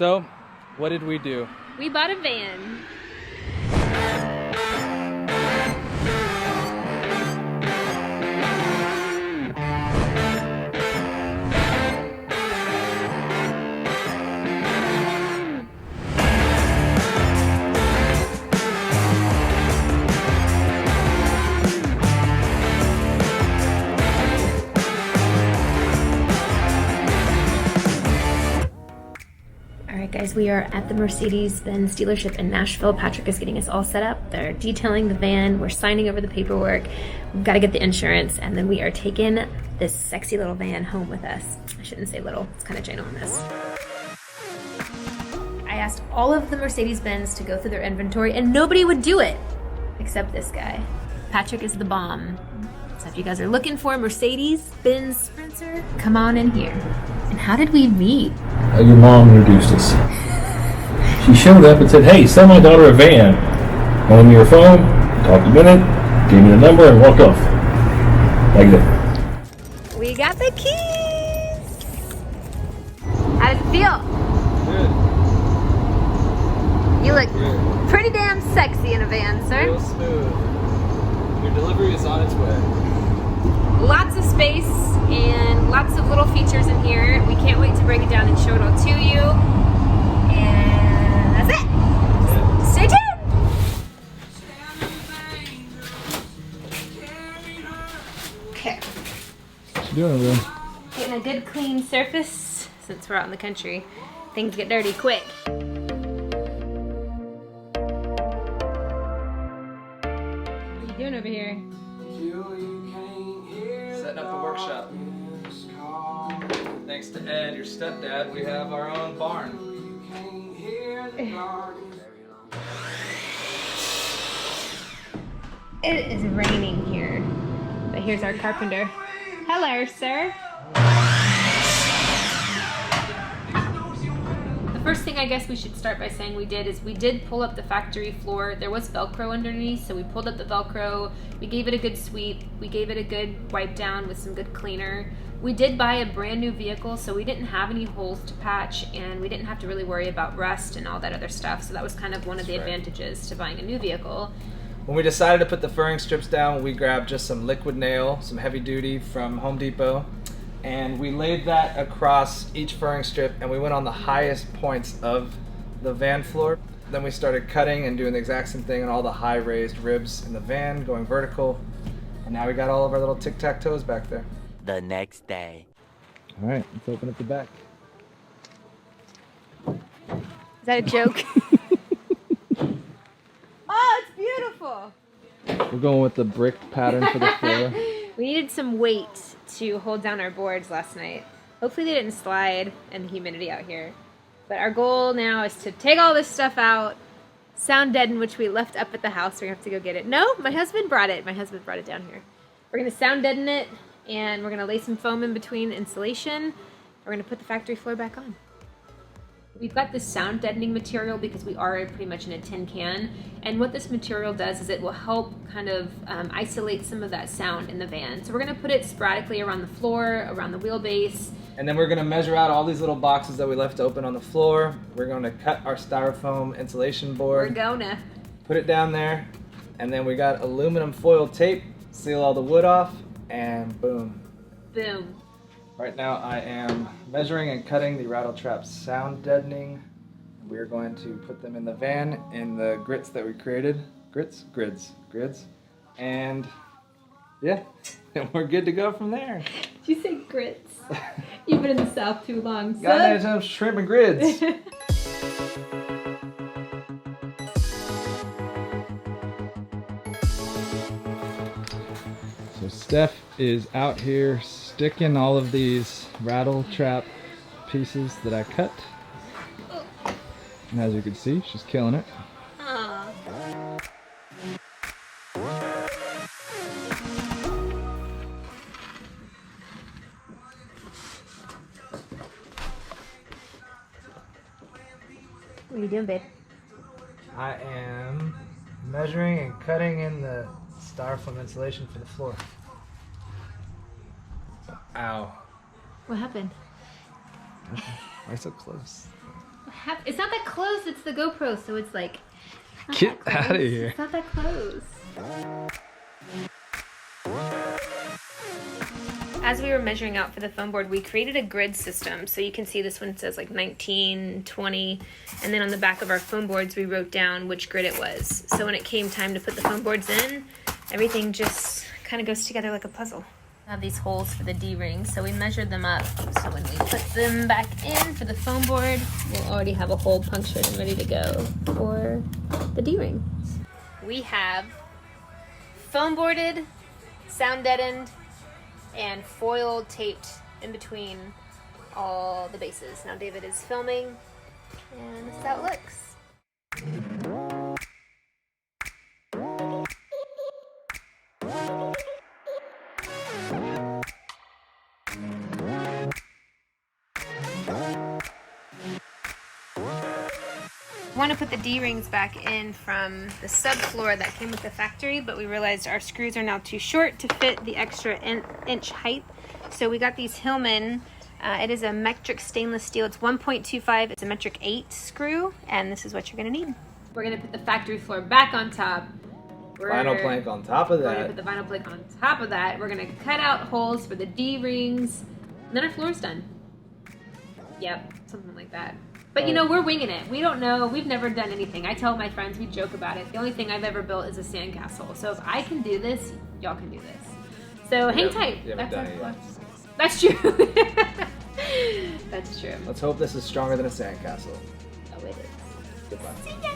So, what did we do? We bought a van. Alright guys, we are at the Mercedes-Benz dealership in Nashville. Patrick is getting us all set up. They're detailing the van. We're signing over the paperwork. We've got to get the insurance, and then we are taking this sexy little van home with us. I shouldn't say little, it's kind of ginormous. I asked all of the Mercedes-Benz to go through their inventory, and nobody would do it, except this guy. Patrick is the bomb. So if you guys are looking for a Mercedes-Benz sponsor, come on in here. And how did we meet? Your mom introduced us. She showed up and said, "Hey, sell my daughter a van. On your phone, talked a minute, gave me the number, and walked off. Like that." We got the keys! How does it feel? Good. You look Good. pretty damn sexy in a van, sir. Real smooth. Your delivery is on its way. Lots of space and lots of little features in here. We can't wait to break it down and show it all to you. And that's it. Stay tuned. Okay. What you doing over there? Getting a good clean surface since we're out in the country. Things get dirty quick. What are you doing over here? Setting up the workshop. Thanks to Ed, your stepdad, we have our own barn. It is raining here, but here's our carpenter. Hello, sir. The first thing I guess we should start by saying we did pull up the factory floor. There was Velcro underneath, so we pulled up the Velcro. We gave it a good sweep. We gave it a good wipe down with some good cleaner. We did buy a brand new vehicle, so we didn't have any holes to patch, and we didn't have to really worry about rust and all that other stuff. So that was kind of one of the advantages to buying a new vehicle. When we decided to put the furring strips down, we grabbed just some liquid nail, some heavy duty from Home Depot, and we laid that across each furring strip, and we went on the highest points of the van floor. Then we started cutting and doing the exact same thing on all the high raised ribs in the van, going vertical, and now we got all of our little tic-tac-toes back there. The next day. All right, let's open up the back. Is that a joke? Oh, it's beautiful. We're going with the brick pattern for the floor. We needed some weight to hold down our boards last night. Hopefully they didn't slide in the humidity out here. But our goal now is to take all this stuff out, sound deaden, which we left up at the house. We're gonna have to go get it. No, my husband brought it. My husband brought it down here. We're gonna sound deaden it, and we're gonna lay some foam in between insulation. We're gonna put the factory floor back on. We've got this sound deadening material because we are pretty much in a tin can, and what this material does is it will help kind of isolate some of that sound in the van. So we're going to put it sporadically around the floor, around the wheelbase. And then we're going to measure out all these little boxes that we left open on the floor. We're going to cut our styrofoam insulation board. We're gonna Put it down there, and then we got aluminum foil tape, seal all the wood off, and boom. boom. Right now I am measuring and cutting the rattle trap sound deadening. We're going to put them in the van in the grits that we created. Grids. And yeah, and we're good to go from there. Did you say grits? You've been in the South too long, son. Got some shrimp and grids. So Steph is out here sticking all of these rattle trap pieces that I cut. And as you can see, she's killing it. Aww. What are you doing, babe? I am measuring and cutting in the styrofoam insulation for the floor. Ow. What happened? Why so close? What It's not that close. It's the GoPro, so it's like. Get out of here. It's not that close. As we were measuring out for the foam board, we created a grid system. So you can see this one says like 19, 20, and then on the back of our foam boards, we wrote down which grid it was. So when it came time to put the foam boards in, everything just kind of goes together like a puzzle. I have these holes for the D-rings, so we measured them up. So when we put them back in for the foam board, we'll already have a hole punctured and ready to go for the D-rings. We have foam boarded, sound deadened, and foil taped in between all the bases. Now David is filming, and this is how it looks. I want to put the D-rings back in from the subfloor that came with the factory, but we realized our screws are now too short to fit the extra inch height. So we got these Hillman. It is a metric stainless steel. It's 1.25. It's a metric 8 screw, and this is what you're going to need. We're going to put the factory floor back on top. Vinyl plank on top of We're going to that. put the vinyl plank on top of that. We're going to cut out holes for the D-rings. And then our floor's done. Yep, something like that. But you know, we're winging it. We don't know. We've never done anything. I tell my friends, we joke about it. The only thing I've ever built is a sandcastle. So if I can do this, y'all can do this. So hang tight. That's our floor. That's true. That's true. Let's hope this is stronger than a sandcastle. Oh, it is. Goodbye. See ya.